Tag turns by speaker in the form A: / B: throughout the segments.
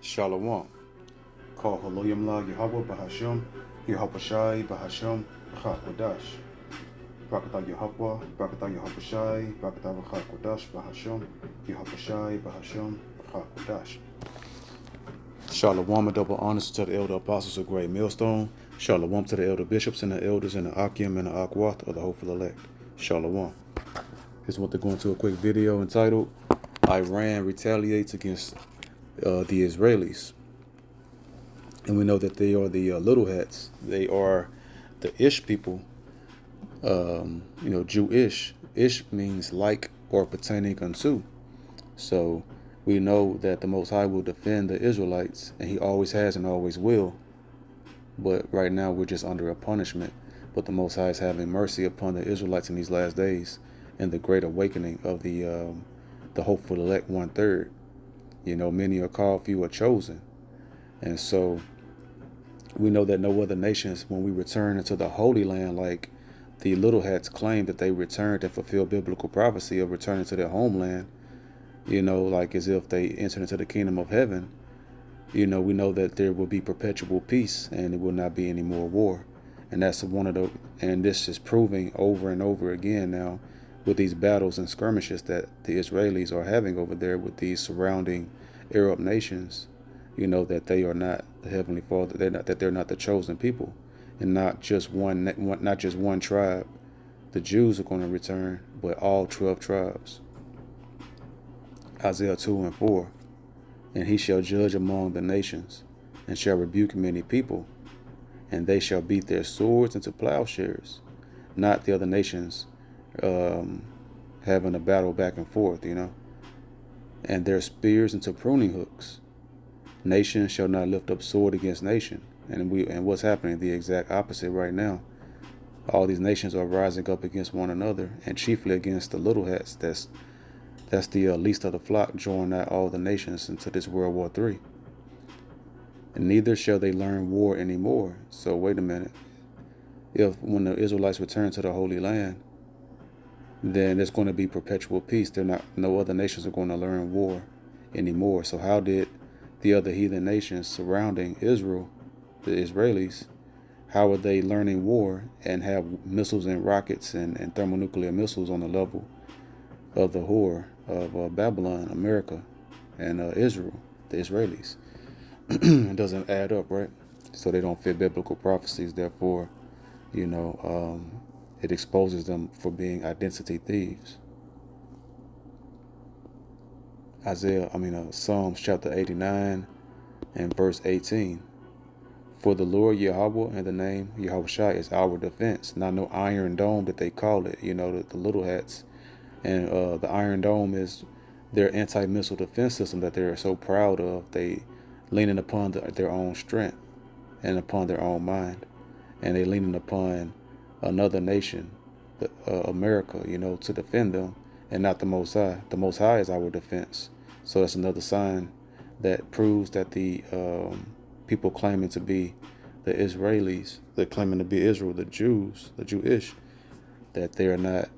A: Shalom. Call Haloyam La Yahweh Bahasham, Yahweh Shai Bahasham, Kodash. Brakatah Yahweh, Brakatah Yahweh Shai, Brakatah Kodash Bahasham, Yahweh Shai Bahasham, Kodash. Shalom and double honors to the elder apostles of Great Millstone. Shalom to the elder bishops and the elders and the Akim and the Akwath of the hopeful elect. Shalom. Just want to go into a quick video entitled Iran Retaliates Against the Israelis. And we know that they are the little hats. They are the Ish people, Jewish. Ish means like or pertaining unto. So we know that the Most High will defend the Israelites, and He always has and always will. But right now we're just under a punishment. But the Most High is having mercy upon the Israelites in these last days, and the great awakening of the hopeful elect 1/3. Many are called, few are chosen. And so we know that no other nations, when we return into the Holy Land, like the little hats claim that they returned and fulfilled biblical prophecy of returning to their homeland, like as if they entered into the kingdom of heaven, we know that there will be perpetual peace and there will not be any more war. And that's and this is proving over and over again now with these battles and skirmishes that the Israelis are having over there with these surrounding Arab nations, that they are not the Heavenly Father, they're not the chosen people, and not just one tribe. The Jews are going to return, but all 12 tribes. Isaiah 2:4, and he shall judge among the nations, and shall rebuke many people, and they shall beat their swords into plowshares, not the other nations having a battle back and forth, and their spears into pruning hooks. Nation shall not lift up sword against nation. And what's happening? The exact opposite right now. All these nations are rising up against one another, and chiefly against the little hats. That's the least of the flock, join not all the nations into this World War III. And neither shall they learn war anymore. So wait a minute. When the Israelites return to the Holy Land, then there's going to be perpetual peace. No other nations are going to learn war anymore. So how did the other heathen nations surrounding Israel, the Israelis, how are they learning war and have missiles and rockets and thermonuclear missiles on the level of the whore of Babylon, America, and Israel, the Israelis? It doesn't add up, right? So they don't fit biblical prophecies. Therefore, it exposes them for being identity thieves. Psalms chapter 89 and verse 18. For the Lord Yahweh and the name Yahweh Shai is our defense. Not no Iron Dome that they call it, the little hats. And the Iron Dome is their anti-missile defense system that they're so proud of. They leaning upon their own strength and upon their own mind. And they leaning upon another nation, America, to defend them, and not the Most High. The Most High is our defense. So that's another sign that proves that the people claiming to be the Israelis, they're claiming to be Israel, the Jews, the Jewish, that they are not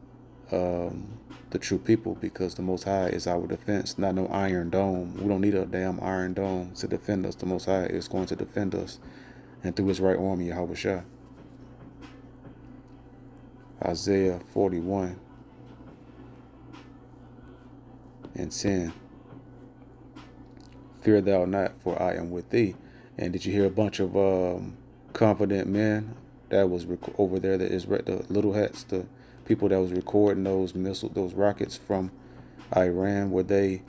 A: the true people, because the Most High is our defense, not no Iron Dome. We don't need a damn Iron Dome to defend us. The Most High is going to defend us, and through His right arm, Yahweh Shai. Isaiah 41 and 10. Fear thou not, for I am with thee. And did you hear a bunch of confident men that was over there? That is the little hats, the people that was recording those missiles, those rockets from Iran. Were they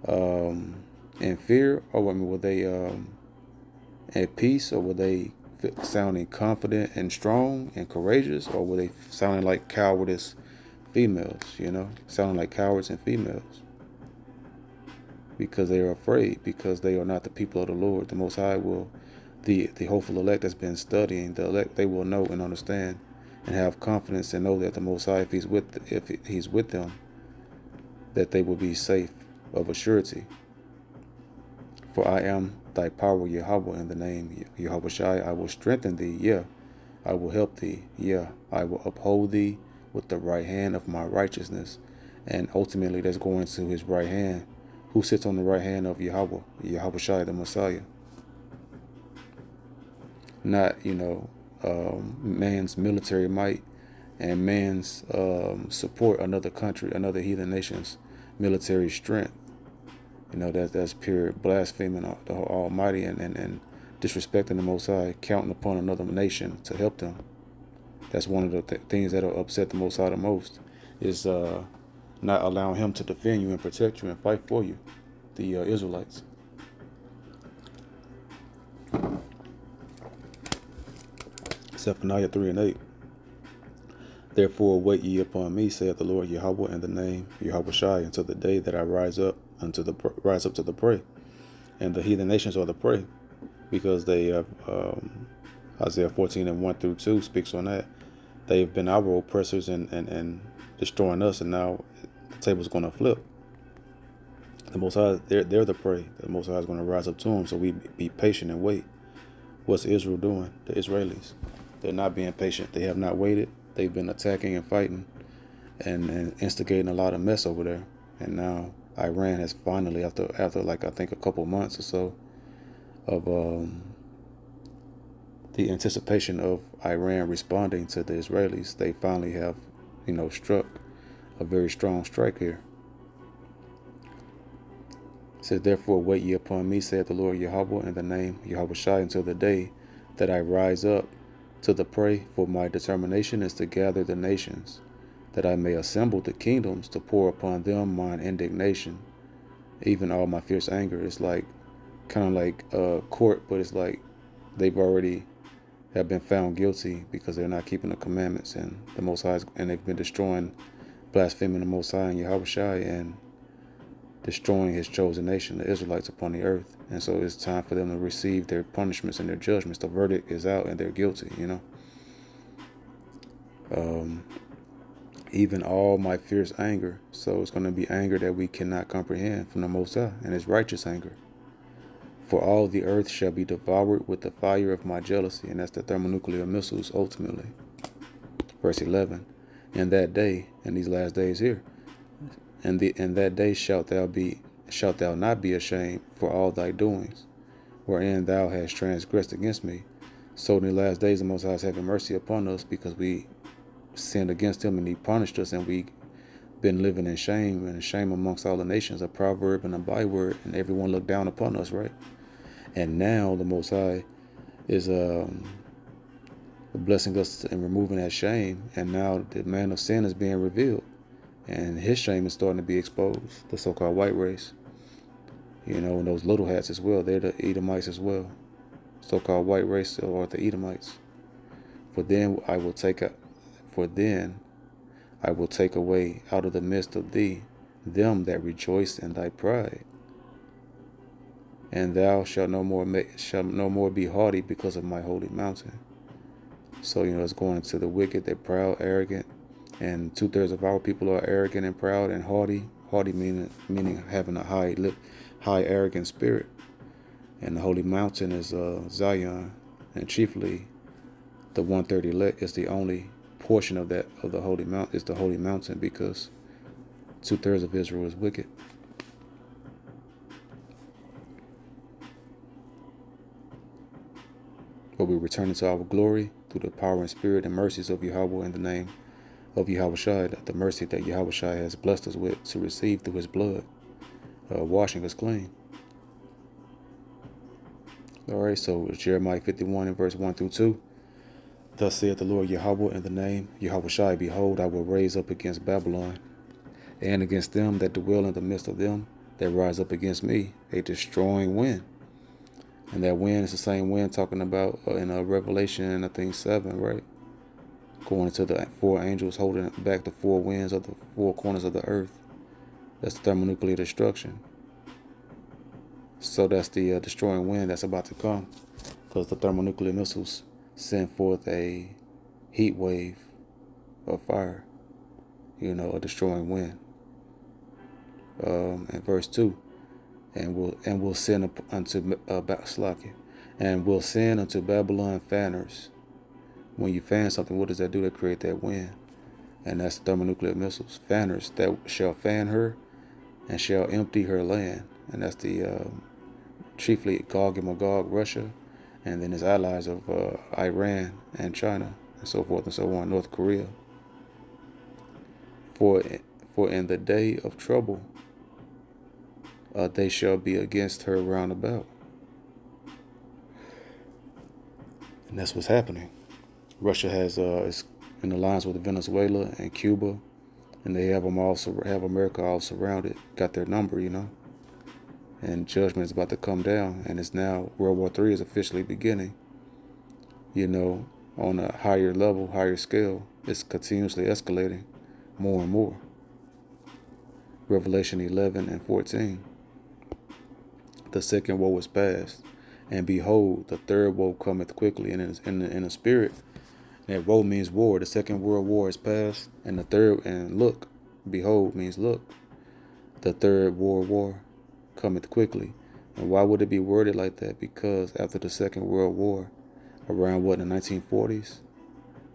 A: in fear, or were they at peace, or were they sounding confident and strong and courageous, or were they sounding like cowardice females, sounding like cowards and females? Because they are afraid, because they are not the people of the Lord. The Most High will, the hopeful elect that's been studying, the elect, they will know and understand and have confidence and know that the Most High, if he's with them, that they will be safe of a surety. For I am thy power, Yahweh, in the name Yahweh Shai. I will strengthen thee, yeah. I will help thee, yeah. I will uphold thee with the right hand of my righteousness. And ultimately, that's going to his right hand. Who sits on the right hand of Yahweh, Yahweh Shai, the Messiah? Not, man's military might and man's support another country, another heathen nation's military strength. That's pure blaspheming the Almighty and disrespecting the Most High, counting upon another nation to help them. That's one of the things that'll upset the Most High the most, is not allowing him to defend you and protect you and fight for you, the Israelites. Zephaniah 3:8. Therefore wait ye upon me, saith the Lord Yahweh, in the name Yahweh Shai, until the day that I rise up to the prey. And the heathen nations are the prey, because they have Isaiah 14:1-2 speaks on that. They've been our oppressors and destroying us, and now the table's going to flip. The Most High, they're the prey. The Most High is going to rise up to them, so we be patient and wait. What's Israel doing? The Israelis, they're not being patient. They have not waited. They've been attacking and fighting and instigating a lot of mess over there. And now Iran has finally, after like I think a couple months or so of the anticipation of Iran responding to the Israelis, they finally have, struck a very strong strike here. It says, therefore wait ye upon me, saith the Lord Yahweh, in the name Yahweh Shai, until the day that I rise up to the prey. For my determination is to gather the nations, that I may assemble the kingdoms, to pour upon them mine indignation, even all my fierce anger. It's like kind of like court, but it's like they've already have been found guilty because they're not keeping the commandments and the Most High, and they've been destroying, blaspheming the Most High and Yahweh Shai, and destroying his chosen nation, the Israelites, upon the earth. And so it's time for them to receive their punishments and their judgments. The verdict is out and they're guilty, even all my fierce anger. So it's going to be anger that we cannot comprehend from the Most High, and it's righteous anger. For all the earth shall be devoured with the fire of my jealousy. And that's the thermonuclear missiles ultimately. Verse 11. In that day, in these last days here, in that day shalt thou not be ashamed for all thy doings, wherein thou hast transgressed against me. So in the last days the Most High is having mercy upon us, because we sinned against him and he punished us, and we been living in shame, and shame amongst all the nations, a proverb and a byword, and everyone looked down upon us, right? And now the Most High is blessing us and removing that shame, and now the man of sin is being revealed, and his shame is starting to be exposed. The so-called white race, and those little hats as well, they're the Edomites as well, so-called white race, or the Edomites. For then I will take away out of the midst of thee them that rejoice in thy pride, and thou shalt no more be haughty because of my holy mountain. So it's going into the wicked. They're proud, arrogant, and 2/3 of our people are arrogant and proud and haughty. Haughty meaning having a high arrogant spirit. And the holy mountain is Zion, and chiefly the 1/3 elect is the only portion of the holy mountain, is the holy mountain, because 2/3 of Israel is wicked. But we return into our glory through the power and spirit and mercies of Yahweh, in the name of Yahweh Shai, the mercy that Yahweh Shai has blessed us with to receive through his blood, washing us clean. All right, so it's Jeremiah 51 and verse 1-2. Thus saith the Lord Yahweh, in the name Yahweh Shai, behold, I will raise up against Babylon, and against them that dwell in the midst of them that rise up against me, a destroying wind, And that wind is the same wind talking about in Revelation, I think 7, right? Going to the 4 angels holding back the 4 winds of the 4 corners of the earth. That's the thermonuclear destruction. So that's the destroying wind that's about to come, because the thermonuclear missiles send forth a heat wave of fire, a destroying wind. In verse 2, and will send unto and will send unto Babylon fanners. When you fan something, what does that do? That create that wind, and that's thermonuclear missiles. Fanners that shall fan her, and shall empty her land, and that's the chiefly Gog and Magog, Russia, and then his allies of Iran and China, and so forth and so on, North Korea. For in the day of trouble, they shall be against her round about. And that's what's happening. Russia is in alliance with Venezuela and Cuba, and they have America all surrounded, got their number, And judgment is about to come down, and it's now World War III is officially beginning. On a higher level, higher scale, it's continuously escalating more and more. Revelation 11 and 14. The second woe is past, and behold, the third woe cometh quickly. And in the spirit, that woe means war. The second world war is past, and the third, and look, behold means look. The third war cometh quickly. And why would it be worded like that? Because after the Second World War, around the 1940s,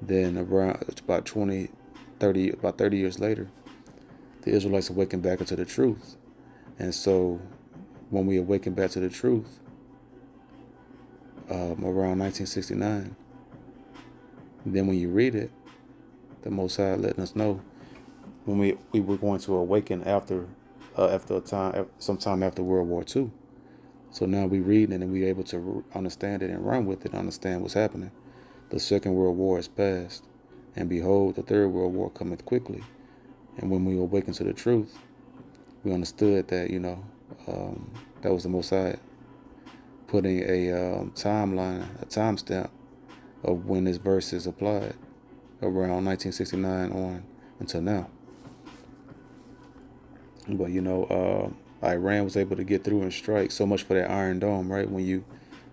A: then around about 30 years later, the Israelites awakened back into the truth. And so when we awaken back to the truth, around 1969, then when you read it, the Most High letting us know when we were going to awaken after sometime after World War II. So now we read it and we're able to understand it and run with it, understand what's happening. The Second World War is past, and behold, the Third World War cometh quickly. And when we awaken to the truth, we understood that, that was the Most High putting a timeline, a timestamp of when this verse is applied, around 1969 on until now. But Iran was able to get through and strike. So much for that Iron Dome, right? When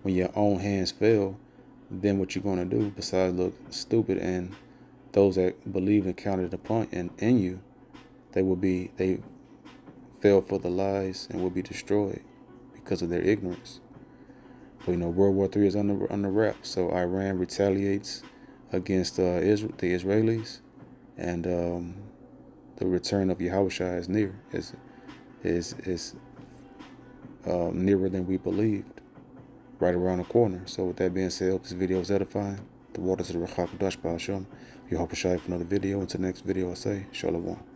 A: your own hands fail, then what you're gonna do besides look stupid, and those that believe and counted upon in you, they fell for the lies and will be destroyed because of their ignorance. But World War III is on the wrap. So Iran retaliates against the Israelis, and the return of Yahushua is near. Is nearer than we believed, right around the corner. So with that being said, I hope this video is edifying. The waters of the Rachak Dash Ba'Hashem. Yahushua for another video. Until the next video, I say, Shalom.